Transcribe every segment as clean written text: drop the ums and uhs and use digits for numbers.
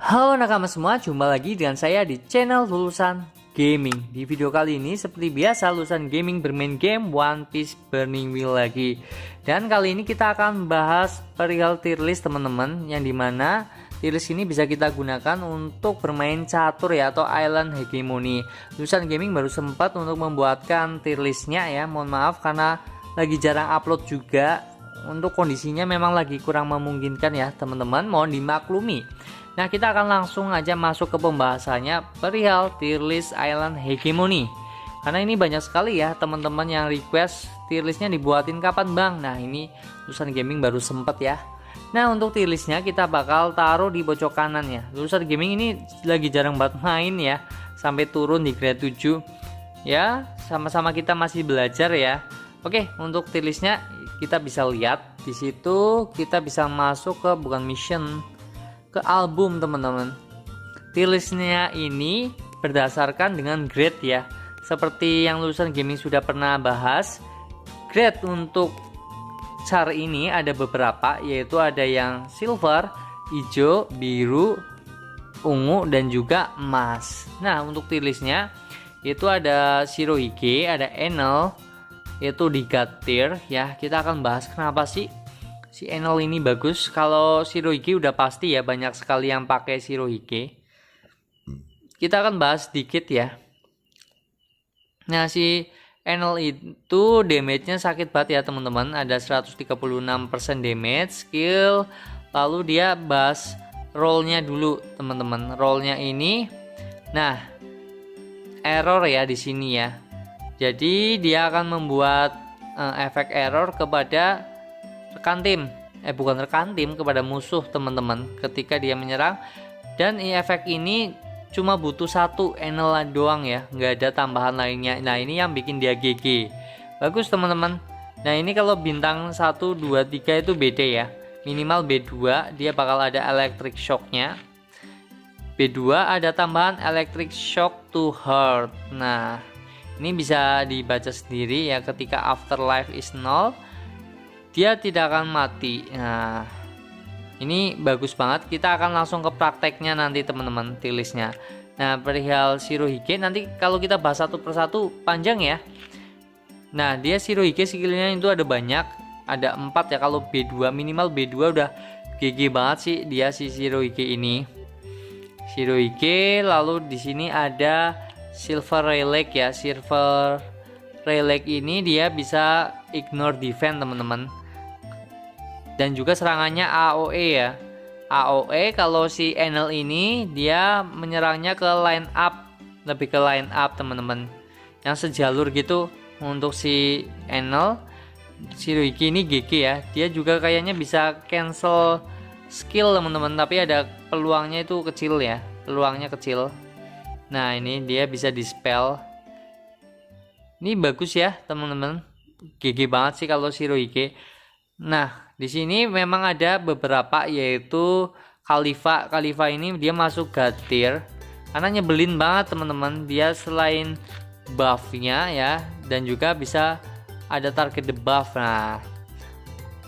Halo nakama semua, jumpa lagi dengan saya di channel Lulusan Gaming. Di video kali ini seperti biasa Lulusan Gaming bermain game One Piece Burning Wheel lagi. Dan kali ini kita akan bahas perihal tier list teman-teman, yang dimana tier list ini bisa kita gunakan untuk bermain catur ya, atau Island Hegemony. Lulusan Gaming baru sempat untuk membuatkan tier listnya ya, mohon maaf karena lagi jarang upload juga. Untuk kondisinya memang lagi kurang memungkinkan ya teman-teman, mohon dimaklumi. Nah, kita akan langsung aja masuk ke pembahasannya perihal tier list Island Hegemony. Karena ini banyak sekali ya teman-teman yang request tier listnya dibuatin kapan bang. Nah, ini Lulusan Gaming baru sempet ya. Nah, untuk tier listnya kita bakal taruh di pojok kanan ya. Lulusan Gaming ini lagi jarang banget main ya, sampai turun di grade 7 ya. Sama-sama kita masih belajar ya. Oke, untuk tier listnya kita bisa lihat di situ, kita bisa masuk ke bukan mission, ke album teman-teman. Tier listnya ini berdasarkan dengan grade ya, seperti yang Lulusan Gaming sudah pernah bahas. Grade untuk char ini ada beberapa, yaitu ada yang silver, hijau, biru, ungu, dan juga emas. Nah, untuk tier listnya itu ada Shirohige, ada Enel, yaitu di God tier ya. Kita akan bahas kenapa sih si Enel ini bagus. Kalau Shirohige udah pasti ya, banyak sekali yang pakai Shirohige. Kita akan bahas sedikit ya. Nah, si Enel itu damage-nya sakit banget ya teman-teman. Ada 136% damage skill. Lalu dia bahas roll-nya dulu teman-teman. Roll-nya ini, nah, error ya di sini ya. Jadi dia akan membuat efek error kepada rekan tim, bukan rekan tim, kepada musuh teman-teman ketika dia menyerang. Dan efek ini cuma butuh satu Enel doang ya, nggak ada tambahan lainnya. Nah, ini yang bikin dia GG. Bagus teman-teman. Nah, ini kalau bintang 1, 2, 3 itu beda ya. Minimal B2 dia bakal ada electric shocknya. B2 ada tambahan electric shock to heart. Nah, ini bisa dibaca sendiri ya, ketika afterlife is 0 dia tidak akan mati. Nah, ini bagus banget. Kita akan langsung ke prakteknya nanti teman-teman, tier listnya. Nah, perihal Shirohige nanti kalau kita bahas satu persatu panjang ya. Nah, dia Shirohige skillnya itu ada banyak, ada 4 ya. Kalau B2 minimal B2 udah GG banget sih dia si Shirohige ini. Shirohige, lalu di sini ada Silver Relic ya. Silver Relic ini dia bisa ignore defense teman-teman, dan juga serangannya AOE ya. AOE kalau si Enel ini dia menyerangnya ke line up, lebih ke line up teman-teman, yang sejalur gitu. Untuk si Enel, Shirohige ini GG ya. Dia juga kayaknya bisa cancel skill teman-teman, tapi ada peluangnya itu kecil ya, peluangnya kecil. Nah, ini dia bisa dispel. Ini bagus ya teman-teman, GG banget sih kalau Shirohige. Nah, di sini memang ada beberapa, yaitu Khalifa. Khalifa ini dia masuk God tier karena nyebelin banget teman-teman. Dia selain buffnya ya, dan juga bisa ada target debuff. Nah,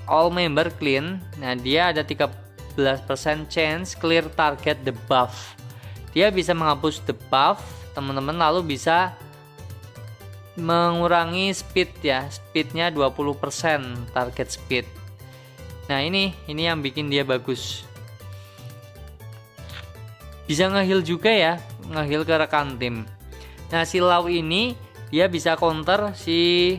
all member clean. Nah, dia ada 13% chance clear target debuff. Dia bisa menghapus debuff teman-teman, lalu bisa mengurangi speed ya, speednya 20% target speed. Nah, ini yang bikin dia bagus. Bisa nge-heal juga ya, nge-heal ke rekan tim. Nah, si Law ini dia bisa counter si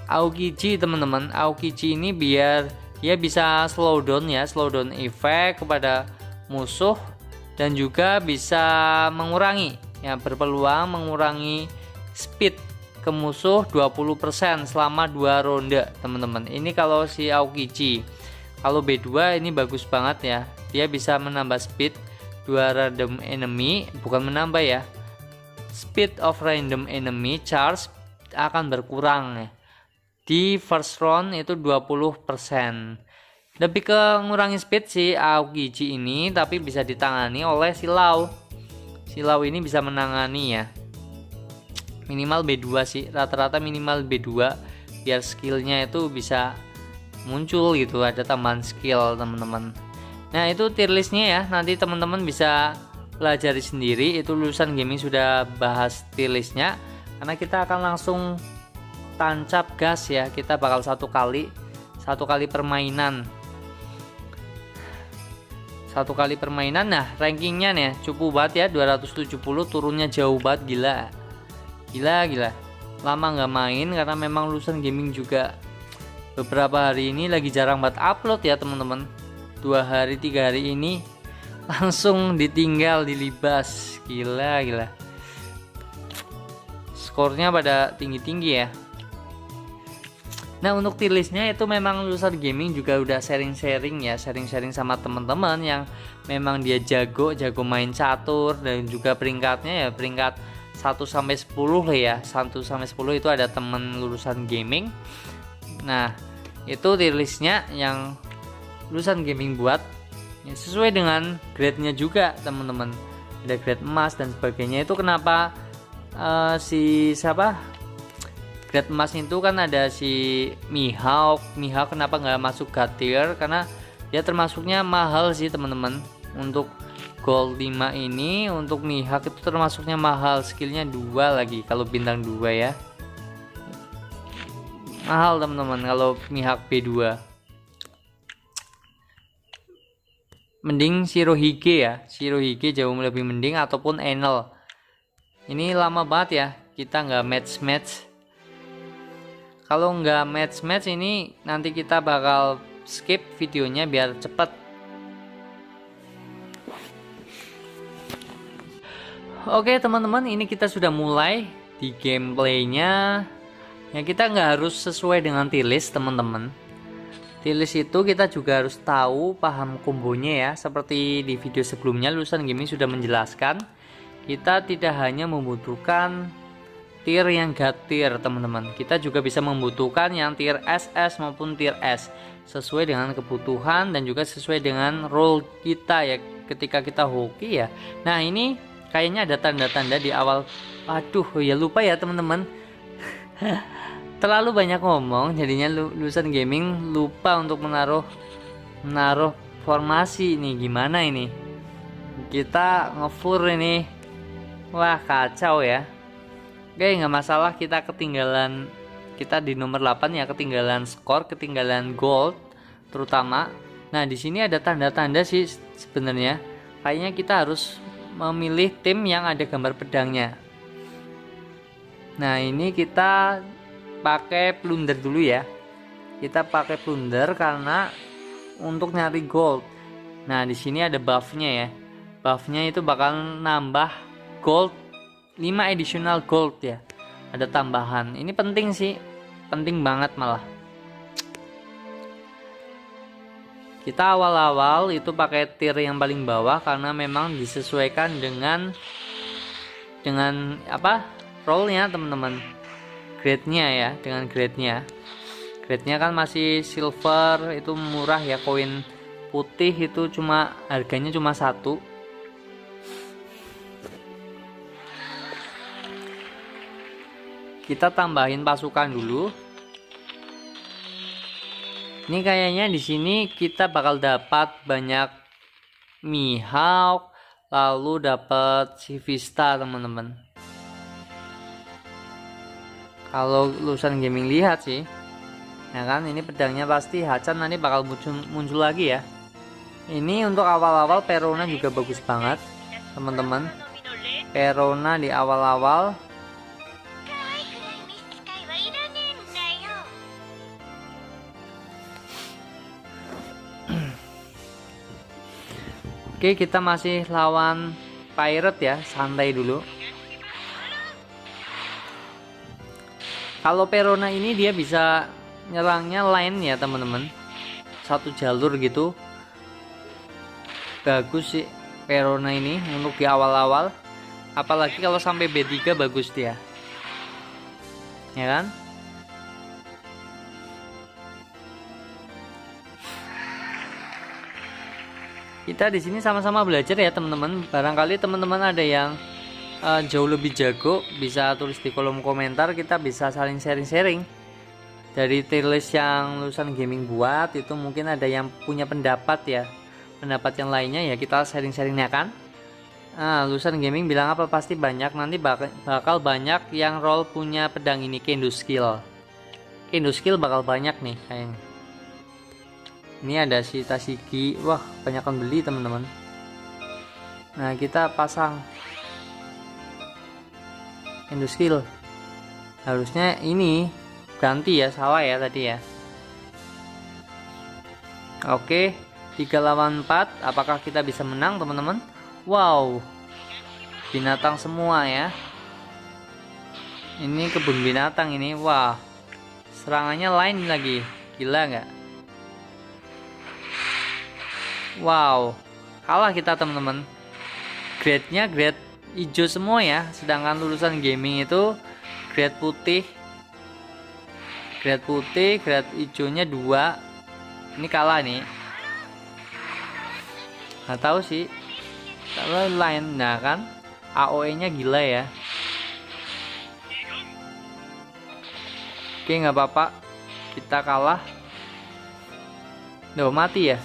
Aokiji teman-teman. Aokiji ini biar dia bisa slow down ya, slow down effect kepada musuh, dan juga bisa mengurangi ya, berpeluang mengurangi speed ke musuh 20% selama 2 ronde teman-teman. Ini kalau si Aokiji. Kalau B2 ini bagus banget ya, dia bisa menambah speed 2 random enemy, bukan menambah ya, speed of random enemy charge akan berkurang ya. Di first round itu 20%. Lebih ke ngurangi speed si Aokiji ini, tapi bisa ditangani oleh si Law. Si Law ini bisa menangani ya. Minimal B2 sih, rata-rata minimal B2 biar skillnya itu bisa muncul gitu, ada tambahan skill teman-teman. Nah itu tier listnya ya, nanti teman-teman bisa pelajari sendiri. Itu Lulusan Gaming sudah bahas tier listnya, karena kita akan langsung tancap gas ya. Kita bakal satu kali permainan, nah rankingnya nih cukup banget ya, 270, turunnya jauh banget, gila. Lama nggak main karena memang Lulusan Gaming juga beberapa hari ini lagi jarang banget upload ya teman-teman. 2 hari 3 hari ini langsung ditinggal, dilibas, gila. Skornya pada tinggi-tinggi ya. Nah untuk tier listnya itu memang Lulusan Gaming juga udah sharing-sharing sama teman-teman yang memang dia jago main catur, dan juga peringkatnya ya peringkat 1 sampai 10 lah ya. 1 sampai 10 itu ada teman Lulusan Gaming. Nah itu tier listnya yang Lulusan Gaming buat ya, sesuai dengan grade-nya juga teman-teman. Ada grade emas dan sebagainya. Itu kenapa grade emas itu kan ada si Mihawk kenapa nggak masuk God tier, karena dia termasuknya mahal sih teman-teman. Untuk gold 5 ini, untuk Mihawk itu termasuknya mahal, skillnya 2 lagi kalau bintang 2 ya, mahal teman-teman kalau Mihawk B2. Mending Shirohige ya, Shirohige jauh lebih mending, ataupun Enel. Ini lama banget ya kita nggak match. Kalau nggak match ini nanti kita bakal skip videonya biar cepet. Oke teman-teman, ini kita sudah mulai di gameplaynya. Ya kita nggak harus sesuai dengan tier list teman-teman. Tier list itu kita juga harus tahu, paham kombonya ya. Seperti di video sebelumnya Lulusan Gaming sudah menjelaskan, kita tidak hanya membutuhkan tier yang God tier teman-teman, kita juga bisa membutuhkan yang tier SS maupun tier S, sesuai dengan kebutuhan dan juga sesuai dengan role kita ya ketika kita hoki ya. Nah ini kayaknya ada tanda-tanda di awal. Aduh ya lupa ya teman-teman. Terlalu banyak ngomong jadinya Lulusan Gaming lupa untuk menaruh formasi. Ini gimana ini, kita ngefur ini, wah kacau ya. Oke nggak masalah, kita di nomor 8 ya, ketinggalan skor, ketinggalan gold terutama. Nah di sini ada tanda-tanda sih sebenarnya, kayaknya kita harus memilih tim yang ada gambar pedangnya. Nah ini kita pakai plunder dulu ya, kita pakai plunder karena untuk nyari gold. Nah di sini ada buffnya ya, buffnya itu bakal nambah gold 5 additional gold ya, ada tambahan. Ini penting sih, penting banget malah. Kita awal-awal itu pakai tier yang paling bawah karena memang disesuaikan dengan apa role-nya teman-teman, grade-nya ya, dengan grade-nya kan masih silver, itu murah ya, koin putih itu harganya cuma 1. Kita tambahin pasukan dulu. Ini kayaknya di sini kita bakal dapat banyak Mihawk, lalu dapat si Vista teman-teman. Kalau Lulusan Gaming lihat sih, ya kan ini pedangnya pasti Hacan nanti bakal muncul lagi ya. Ini untuk awal-awal Perona juga bagus banget teman-teman. Perona di awal-awal Oke, kita masih lawan pirate ya, santai dulu. Kalau Perona ini dia bisa nyerangnya line ya teman-teman, satu jalur gitu. Bagus sih Perona ini untuk di awal-awal, apalagi kalau sampai B3 bagus dia, ya kan. Kita di sini sama-sama belajar ya teman-teman. Barangkali teman-teman ada yang jauh lebih jago, bisa tulis di kolom komentar. Kita bisa saling sharing-sharing dari tier list yang Lulusan Gaming buat. Itu mungkin ada yang punya pendapat ya, pendapat yang lainnya ya, kita sharing-sharingnya kan. Nah, lulusan gaming bilang apa, pasti banyak, nanti bakal banyak yang role punya pedang ini, kendo skill. Kendo skill bakal banyak nih kayaknya. Ini ada si Tashigi, wah banyakkan beli teman-teman. Nah kita pasang kendo skill, harusnya ini ganti ya, salah ya tadi ya. Oke, 3 lawan 4, apakah kita bisa menang teman-teman? Wow, binatang semua ya. Ini kebun binatang ini, wah serangannya lain lagi, gila nggak? Wow, kalah kita teman-teman. Grade-nya grade hijau semua ya, sedangkan lulusan gaming itu grade putih. Grade hijaunya 2. Ini kalah nih. Nggak tahu sih. Kalau lain, nah kan AOE-nya gila ya. Oke, nggak apa-apa. Kita kalah. Duh, mati ya.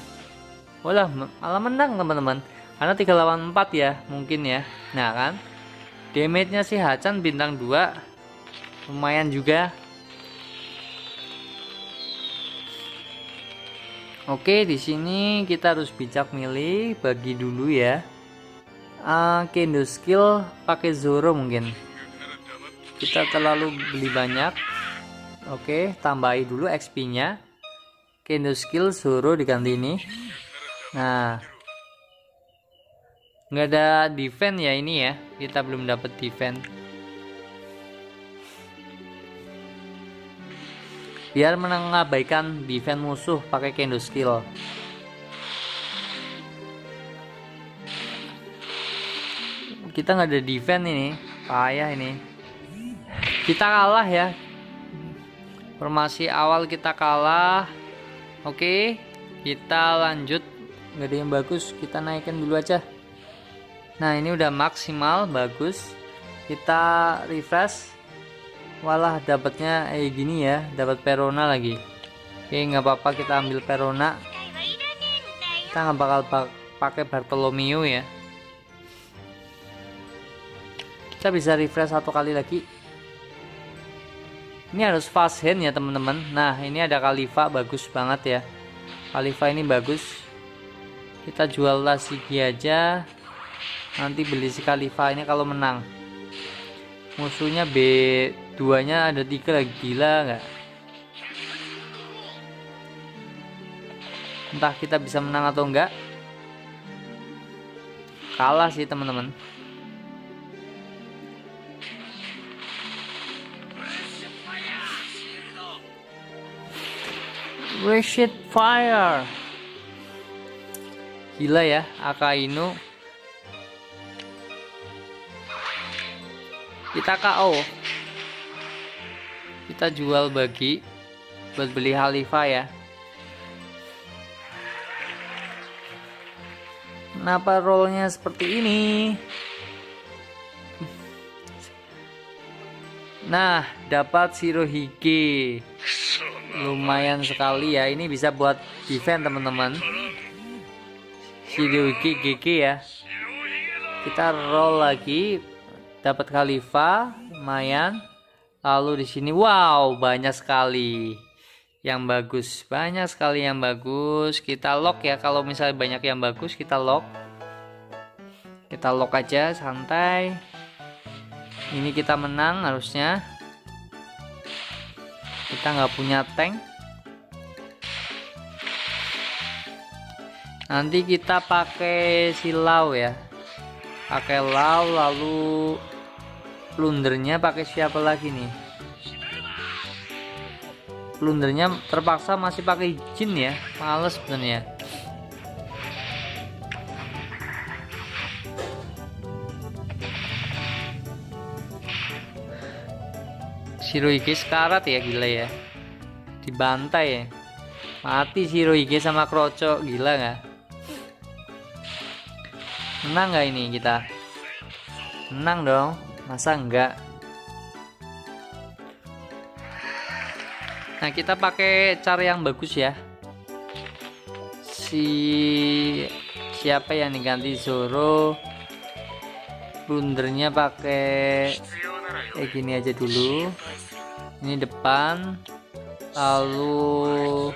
Walah, malah menang teman-teman. Karena 3 lawan 4 ya, mungkin ya. Nah kan, damage-nya si Hacan bintang 2. Lumayan juga. Oke, di sini kita harus bijak milih, bagi dulu ya. Kendo skill pakai Zoro mungkin. Kita terlalu beli banyak. Oke, tambahi dulu XP-nya. Kendo skill Zoro diganti ini. Nah, nggak ada defense ya ini ya. Kita belum dapat defense. Biar mengabaikan defense musuh pakai kendo skill. Kita nggak ada defense ini, payah ini. Kita kalah ya. Formasi awal kita kalah. Oke, kita lanjut. Nggak ada yang bagus, kita naikkan dulu aja. Nah ini udah maksimal, bagus. Kita refresh. Walah, dapatnya gini ya, dapat Perona lagi. Oke, nggak apa-apa, kita ambil Perona. Kita nggak bakal pakai Bartolomeo ya. Kita bisa refresh 1 kali lagi. Ini harus fast hand ya teman-teman. Nah ini ada Khalifa, bagus banget ya. Khalifa ini bagus. Kita jual Tashigi aja. Nanti beli si Khalifa ini kalau menang. Musuhnya B2 nya ada 3 lagi, gila nggak? Entah kita bisa menang atau enggak. Kalah sih teman-teman. Rashid Fire, gila ya Akainu. Kita KO. Kita jual bagi buat beli Khalifa ya. Kenapa rollnya seperti ini? Nah, dapat Shirohige. Lumayan sekali ya. Ini bisa buat defense teman-teman. Shirohige GG ya. Kita roll lagi. Dapat Khalifa, lumayan. Lalu di sini wow, banyak sekali yang bagus. Banyak sekali yang bagus. Kita lock ya, kalau misalnya banyak yang bagus kita lock. Kita lock aja santai. Ini kita menang harusnya. Kita nggak punya tank. Nanti kita pakai silau ya. Pakai lau, lalu plundernya pakai siapa lagi nih? Plundernya terpaksa masih pakai Jin ya. Males sebenarnya. Shirohige sekarat ya, gila ya. Dibantai ya. Mati Shirohige sama Kroco, gila nggak? Menang nggak ini kita? Menang dong, masa enggak? Nah kita pakai cara yang bagus ya. Si siapa yang diganti Zoro. Blundernya pakai kayak gini aja dulu. Ini depan, lalu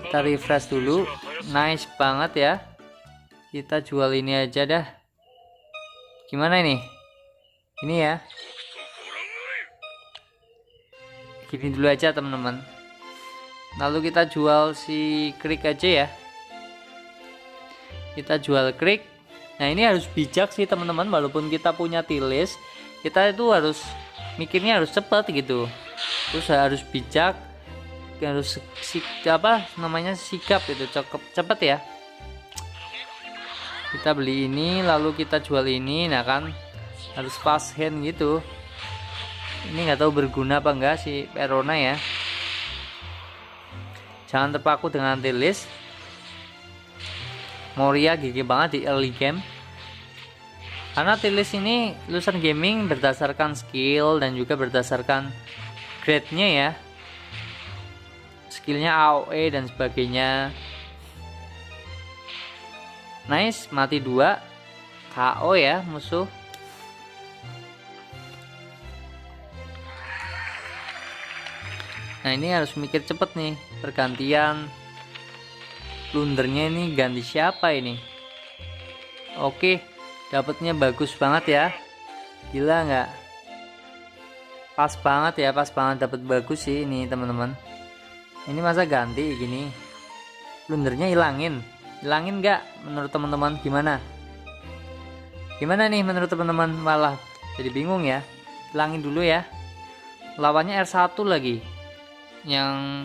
kita refresh dulu. Nice banget ya. Kita jual ini aja dah. Gimana ini? Ini ya. Gini dulu aja teman-teman. Lalu kita jual si Krik aja ya. Kita jual Krik. Nah ini harus bijak sih teman-teman, walaupun kita punya tilis, kita itu harus mikirnya harus cepat gitu, terus harus bijak, harus sikap itu cepet ya. Kita beli ini lalu kita jual ini, nah kan harus fast hand gitu. Ini nggak tahu berguna apa enggak si Perona ya. Jangan terpaku dengan tilis. Moria gigi banget di early game, karena tilis ini lulusan gaming berdasarkan skill dan juga berdasarkan grade-nya ya, skillnya AOE dan sebagainya. Nice, mati 2, KO ya musuh. Nah ini harus mikir cepet nih, pergantian blundernya ini ganti siapa ini. Oke, dapatnya bagus banget ya, gila nggak? Pas banget ya, pas banget dapat bagus sih ini teman-teman. Ini masa ganti gini, blundernya hilangin nggak menurut teman-teman? Gimana nih menurut teman-teman? Malah jadi bingung ya. Hilangin dulu ya. Lawannya R1 lagi, yang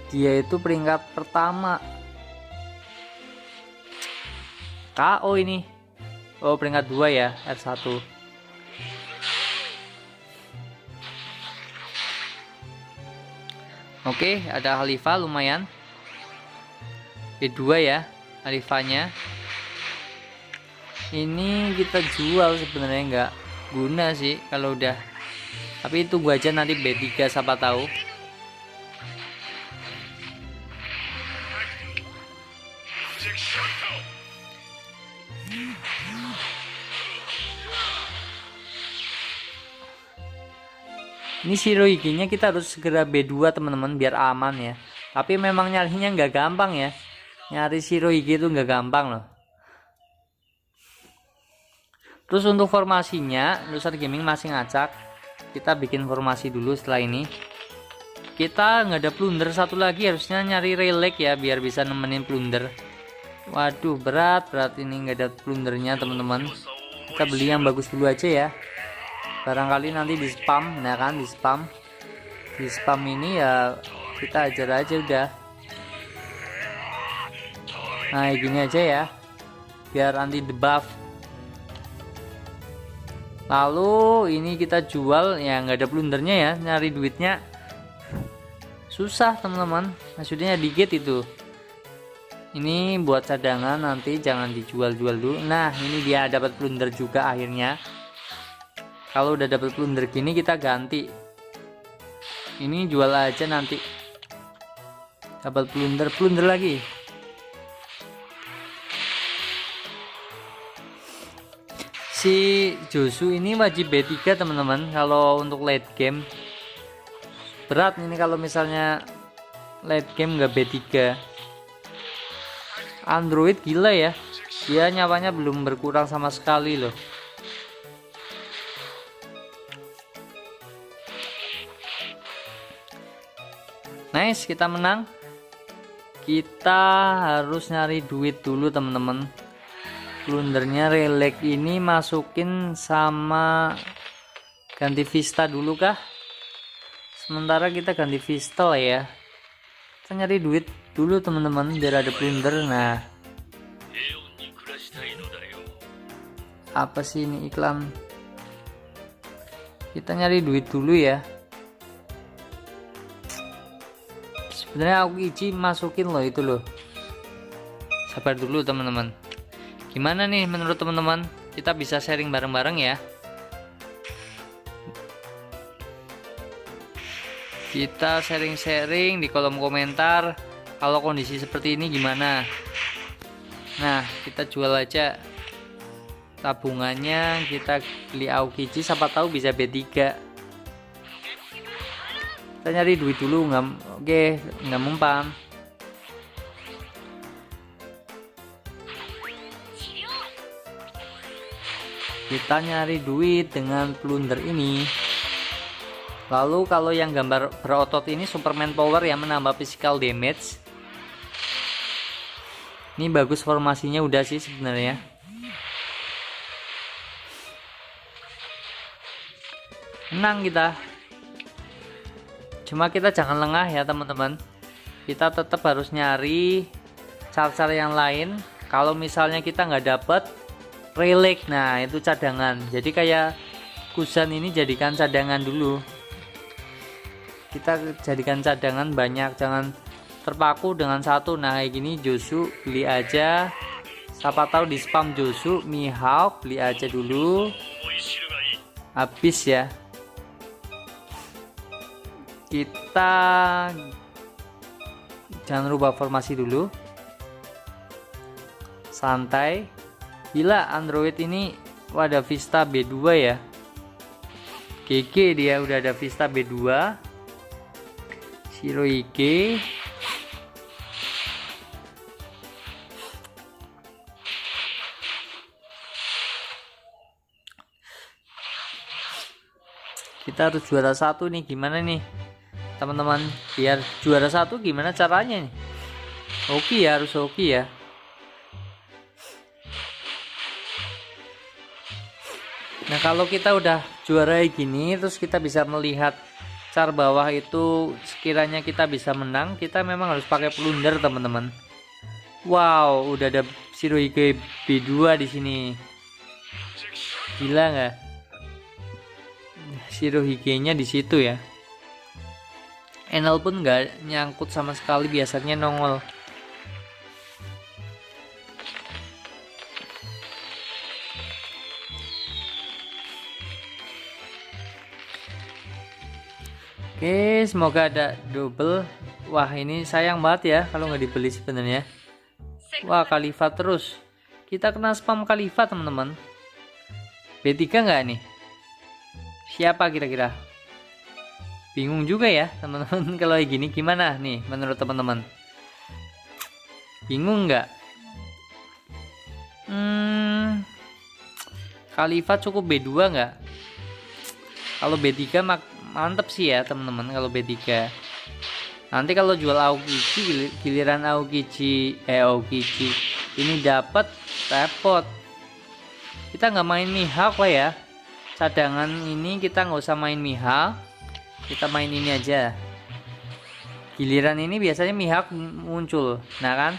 dia itu peringkat pertama. KO ini. Oh peringkat 2 ya, R1. Oke, ada Khalifa lumayan. B2 ya Khalifanya. Ini kita jual sebenarnya, nggak guna sih kalau udah. Tapi tunggu aja nanti B3 siapa tahu. Ini Shirohige-nya kita harus segera B2 teman-teman biar aman ya. Tapi memang nyarinya nggak gampang ya. Nyari Shirohige itu nggak gampang loh. Terus untuk formasinya, Lulusan Gaming masih ngacak. Kita bikin formasi dulu setelah ini. Kita nggak ada plunder satu lagi, harusnya nyari relic ya biar bisa nemenin plunder. Waduh berat ini nggak ada plundernya teman-teman. Kita beli yang bagus dulu aja ya. Barangkali nanti di spam, nah kan di spam ini ya kita ajar aja udah. Nah gini aja ya, biar anti debuff. Lalu ini kita jual ya, nggak ada plundernya ya, nyari duitnya susah teman-teman, maksudnya dikit itu. Ini buat cadangan, nanti jangan dijual-jual dulu. Nah ini dia dapat plunder juga akhirnya. Kalau udah dapat plunder gini kita ganti. Ini jual aja nanti. Dapat plunder lagi. Si Josu ini wajib B3 teman-teman kalau untuk late game. Berat ini kalau misalnya late game nggak B3. Android gila ya. Dia nyawanya belum berkurang sama sekali loh. Nice, kita menang. Kita harus nyari duit dulu teman-teman. Plundernya relic ini masukin sama ganti Vista dulu kah? Sementara kita ganti Vista lah ya. Kita nyari duit dulu teman-teman biar ada plunder. Nah, apa sih ini iklan? Kita nyari duit dulu ya. Sebenarnya aku Ichi masukin loh itu loh. Sabar dulu teman-teman. Gimana nih menurut teman-teman? Kita bisa sharing bareng-bareng ya. Kita sharing-sharing di kolom komentar. kalau kondisi seperti ini gimana. Nah, kita jual aja tabungannya, kita beli Aokiji, siapa tahu bisa B3. Kita nyari duit dulu, nggak mempan. Kita nyari duit dengan plunder ini. Lalu kalau yang gambar berotot ini Superman Power yang menambah physical damage. Ini bagus formasinya udah sih sebenarnya. Menang kita. Cuma kita jangan lengah ya teman-teman. Kita tetap harus nyari cara-cara yang lain. Kalau misalnya kita nggak dapet relic, nah itu cadangan. Jadi kayak Kusan ini jadikan cadangan dulu. Kita jadikan cadangan banyak, jangan terpaku dengan satu. Nah kayak gini Josu beli aja, siapa tahu di spam Josu. Mihawk beli aja dulu, habis ya. Kita jangan rubah formasi dulu, santai. Gila Android ini ada Vista B2 ya, GG dia udah ada Vista B2. Shirohige kita harus juara satu nih. Gimana nih teman-teman, biar juara satu gimana caranya nih? Oke ya, harus oke ya. Nah kalau kita udah juara gini, terus kita bisa melihat chart bawah itu, sekiranya kita bisa menang, kita memang harus pakai plunder teman-teman. Wow, udah ada Shirohige B2 di sini. Gila nggak? Shirohige-nya di situ ya. Enel pun nggak nyangkut sama sekali, biasanya nongol. Oke, semoga ada double. Wah, ini sayang banget ya kalau nggak dibeli sebenarnya. Wah, Khalifah terus. Kita kena spam Khalifah, teman-teman. B3 nggak nih? Siapa kira-kira? Bingung juga ya, teman-teman. Kalau kayak gini gimana nih menurut teman-teman? Bingung nggak? Khalifah cukup B2 nggak? Kalau B3 mantep sih ya teman-teman. Kalau B3 nanti kalau jual Aokiji, giliran Aokiji ini dapat repot. Kita nggak main Mihawk lah ya, cadangan ini kita nggak usah main Mihawk, kita main ini aja. Giliran ini biasanya Mihawk muncul, nah kan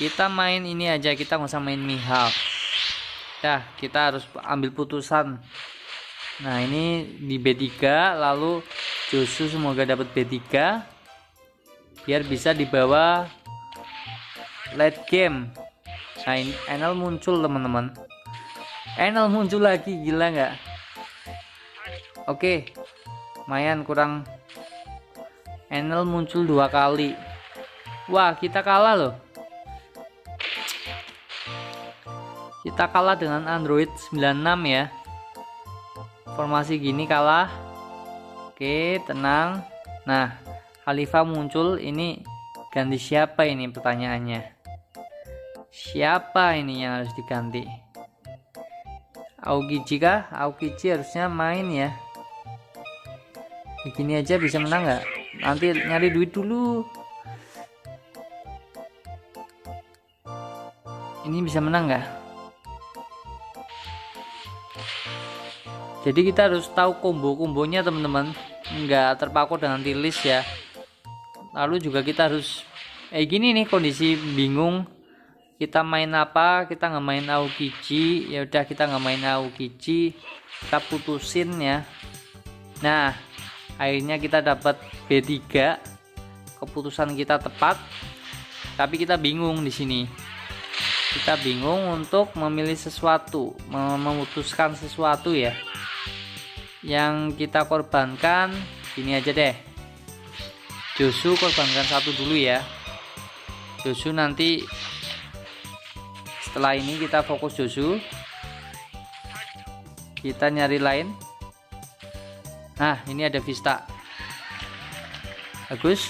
kita main ini aja, kita nggak usah main Mihawk. Dah, kita harus ambil putusan. Nah ini di B3, lalu Josu semoga dapat B3 biar bisa dibawa late game. Nah ini Enel muncul teman-teman, Enel muncul lagi, gila nggak? Oke, lumayan kurang. Enel muncul 2 kali. Wah, kita kalah loh. Kita kalah dengan Android 96 ya. Formasi gini kalah. Oke, tenang. Nah, Khalifah muncul, ini ganti siapa ini pertanyaannya? Siapa ini yang harus diganti? Aokiji kah? Aokiji harusnya main ya. Begini aja bisa menang nggak? Nanti nyari duit dulu. Ini bisa menang nggak? Jadi kita harus tahu combo-kombonya teman-teman, nggak terpaku dengan tilis ya. Lalu juga kita harus gini nih, kondisi bingung. Kita main apa? Kita nggak main Aokiji, ya udah kita nggak main Aokiji, kita putusin ya. Nah, akhirnya kita dapat B3. Keputusan kita tepat, tapi kita bingung di sini. Kita bingung untuk memilih sesuatu, memutuskan sesuatu ya. Yang kita korbankan ini aja deh. Josu korbankan 1 dulu ya. Josu nanti setelah ini kita fokus Josu, kita nyari lain. Nah, ini ada Vista, bagus.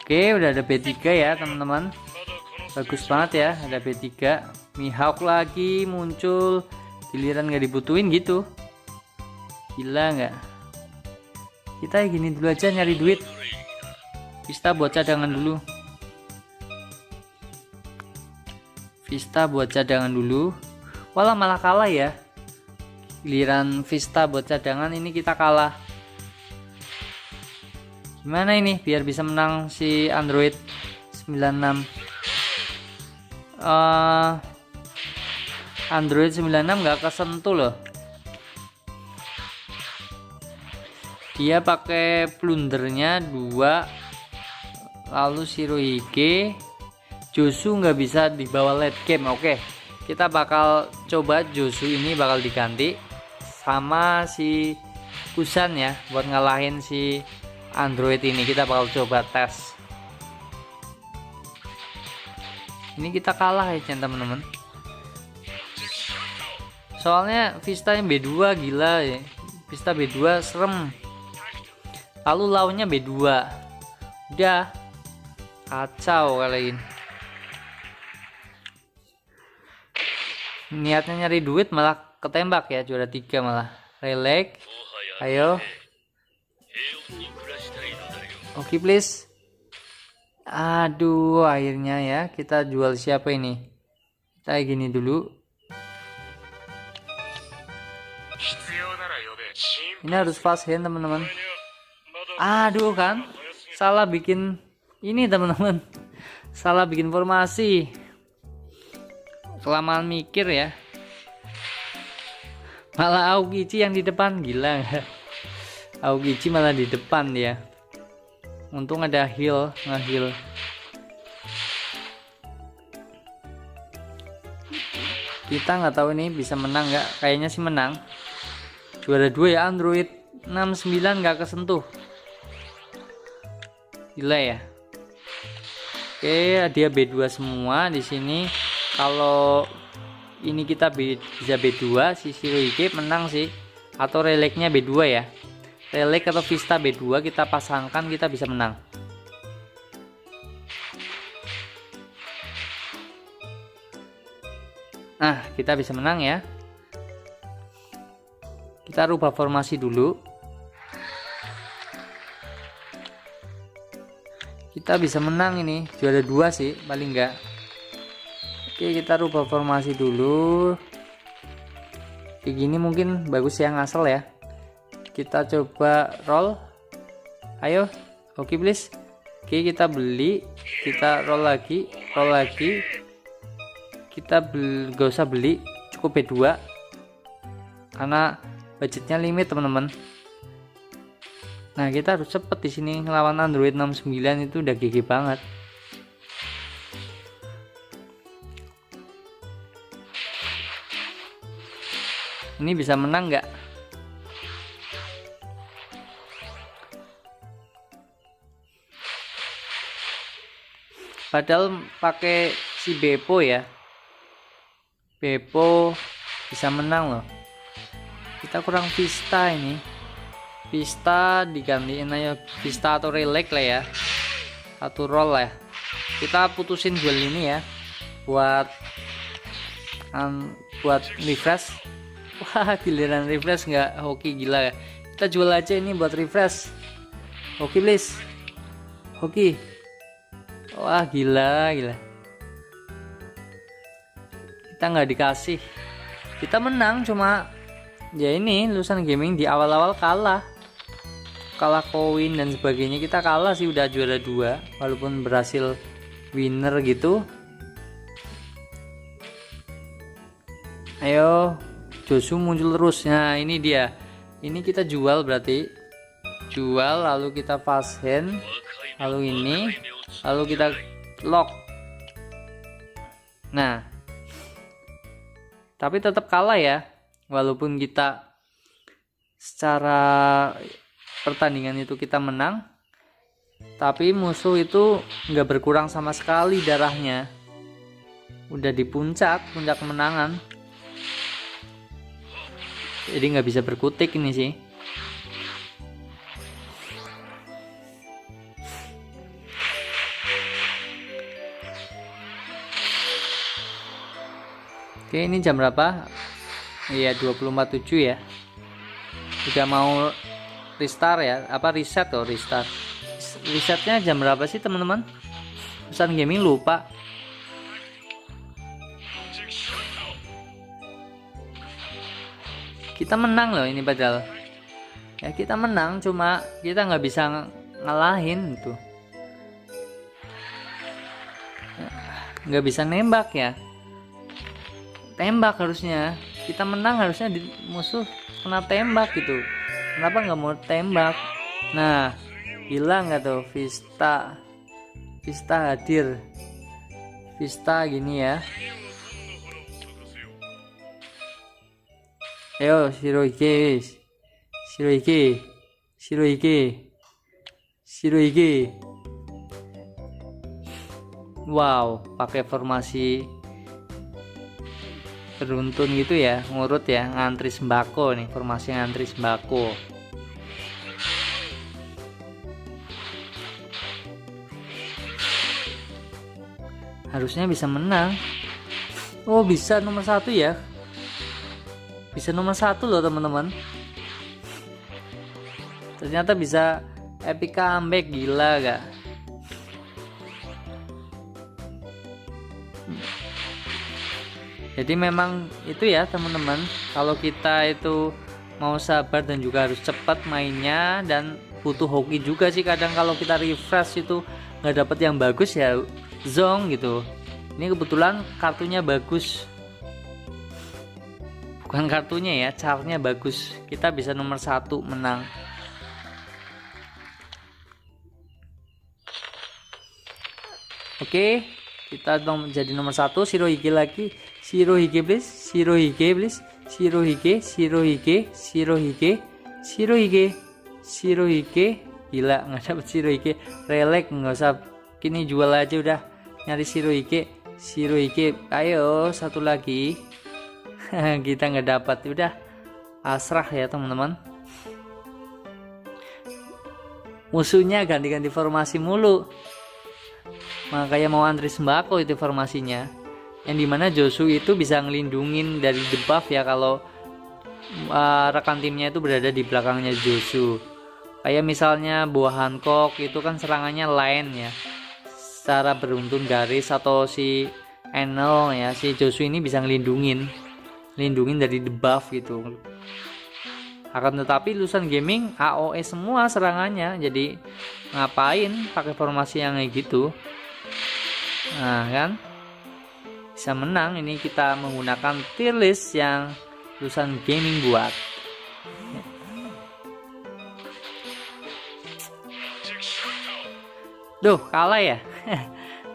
Oke, udah ada B3 ya teman-teman, bagus banget ya, ada B3. Mihawk lagi muncul, giliran nggak dibutuhin gitu, gila nggak? Kita gini dulu aja, nyari duit. Vista buat cadangan dulu, Vista buat cadangan dulu. Walah, malah kalah ya, giliran Vista buat cadangan, ini kita kalah. Gimana ini biar bisa menang si Android 96? Android 96 nggak kesentuh loh, dia pakai plundernya 2, lalu Shirohige. Josu nggak bisa dibawa late game. Oke, kita bakal coba Josu ini bakal diganti sama si Kusan ya, buat ngalahin si Android ini. Kita bakal coba tes. Ini kita kalah ya teman-teman, soalnya Vista yang B2 gila ya, Vista B2 serem, lalu lawannya B2, udah kacau kali ini. Niatnya nyari duit malah ketembak ya, juara 3 malah. Relax, ayo. Oke, please. Aduh, akhirnya ya kita jual siapa ini? Kita gini dulu. Ini harus fast hand teman-teman. Aduh kan, salah bikin ini teman-teman, salah bikin formasi, kelamaan mikir ya. Malah Aokichi yang di depan, gila nggak? Aokichi malah di depan dia. Untung ada heal, nge-heal. Kita nggak tahu ini bisa menang nggak? Kayaknya sih menang. Juara 2 ya Android 69, nggak kesentuh. Gila ya. Oke, dia B2 semua di sini. Kalau ini kita bisa B2, si Shirohige menang sih. Atau releknya B2 ya. Relek atau Vista B2 kita pasangkan, kita bisa menang. Nah, kita bisa menang ya. Kita rubah formasi dulu. Kita bisa menang ini, juara 2 sih paling enggak. Oke, kita rubah formasi dulu. Kayak gini mungkin bagus ya, ngasal ya. Kita coba roll, ayo. Oke, please. Oke, kita beli, kita roll lagi, kita gak usah beli, cukup B2 karena budgetnya limit teman-teman. Nah, kita harus cepet di sini ngelawan Android 69, itu udah GG banget. Ini bisa menang nggak? Padahal pakai si Beppo ya, Beppo bisa menang loh. Kita kurang Vista ini. Vista digantiin aja, Vista atau Relax lah ya, atau roll lah ya. Kita putusin jual ini ya, buat refresh. Wah, giliran refresh nggak hoki, gila ya. Kita jual aja ini buat refresh. Hoki please, hoki. Wah, gila. Kita nggak dikasih. Kita menang cuma ya ini Lulusan Gaming di awal-awal kalah koin dan sebagainya. Kita kalah sih, udah juara 2 walaupun berhasil winner gitu. Ayo, Josu muncul terus. Nah, ini dia. Ini kita jual, berarti jual, lalu kita fast hand, lalu ini, lalu kita lock. Nah, tapi tetap kalah ya, walaupun kita secara pertandingan itu kita menang, tapi musuh itu nggak berkurang sama sekali darahnya, udah di puncak kemenangan, jadi nggak bisa berkutik ini sih. Oke, ini jam berapa? Iya, 24.07 ya. Udah mau restart ya, apa reset tuh, restart. Resetnya jam berapa sih teman-teman? Pesan gaming lupa. Kita menang loh ini padahal. Ya kita menang, cuma kita nggak bisa ngalahin itu. Nggak bisa nembak ya. Tembak harusnya, kita menang harusnya di musuh kena tembak gitu. Kenapa nggak mau tembak? Nah, hilang nggak tuh Vista hadir, Vista gini ya. Ayo Shirohige, wow, pakai formasi beruntun gitu ya, ngurut ya, ngantri sembako nih, formasi ngantri sembako. Harusnya bisa menang. Oh, bisa nomor 1 ya, bisa nomor 1 loh teman-teman. Ternyata bisa epic comeback, gila gak? Jadi memang itu ya teman-teman, kalau kita itu mau sabar dan juga harus cepat mainnya, dan butuh hoki juga sih kadang. Kalau kita refresh itu nggak dapet yang bagus ya zong gitu. Ini kebetulan kartunya bagus, bukan kartunya ya, chartnya bagus, kita bisa nomor 1 menang. Oke, kita jadi nomor 1. Shirohige lagi, Shirohige please, Shirohige please, Shirohige. Gila nggak dapet Shirohige. Relek, nggak usah kini, jual aja udah, nyari Shirohige. Ayo satu lagi. Kita nggak dapat, udah pasrah ya teman-teman. Musuhnya ganti-ganti formasi mulu, makanya mau antri sembako itu formasinya, yang dimana Josu itu bisa ngelindungin dari debuff ya kalau rekan timnya itu berada di belakangnya Josu. Kayak misalnya buah Hancock itu kan serangannya line ya, secara beruntun garis, atau si Enel ya, si Josu ini bisa ngelindungin dari debuff gitu. Akan tetapi Lulusan Gaming AOE semua serangannya, jadi ngapain pakai formasi yang kayak gitu. Nah kan, bisa menang. Ini kita menggunakan tier list yang Lulusan Gaming buat. Duh, kalah ya.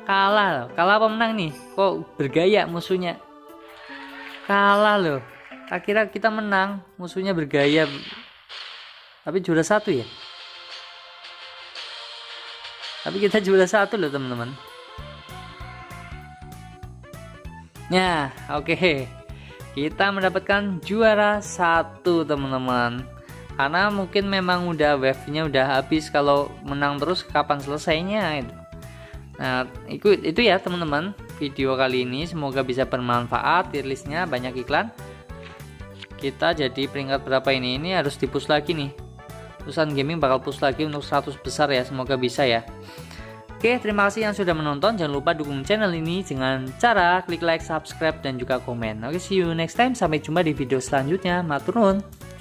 Kalah apa menang nih? Kok bergaya musuhnya? Kalah loh. Tak kira kita menang, musuhnya bergaya. Tapi juara 1 ya. Tapi kita juara 1 loh teman-teman. Nah, oke. Kita mendapatkan juara 1 teman-teman. Karena mungkin memang udah wave-nya udah habis, kalau menang terus kapan selesainya itu. Nah, itu ya teman-teman video kali ini, semoga bisa bermanfaat. Tier listnya banyak iklan. Kita jadi peringkat berapa ini? Ini harus di-push lagi nih. Lulusan Gaming bakal push lagi untuk 100 besar ya, semoga bisa ya. Oke, terima kasih yang sudah menonton. Jangan lupa dukung channel ini dengan cara klik like, subscribe, dan juga komen. Oke, see you next time. Sampai jumpa di video selanjutnya. Matur nuwun.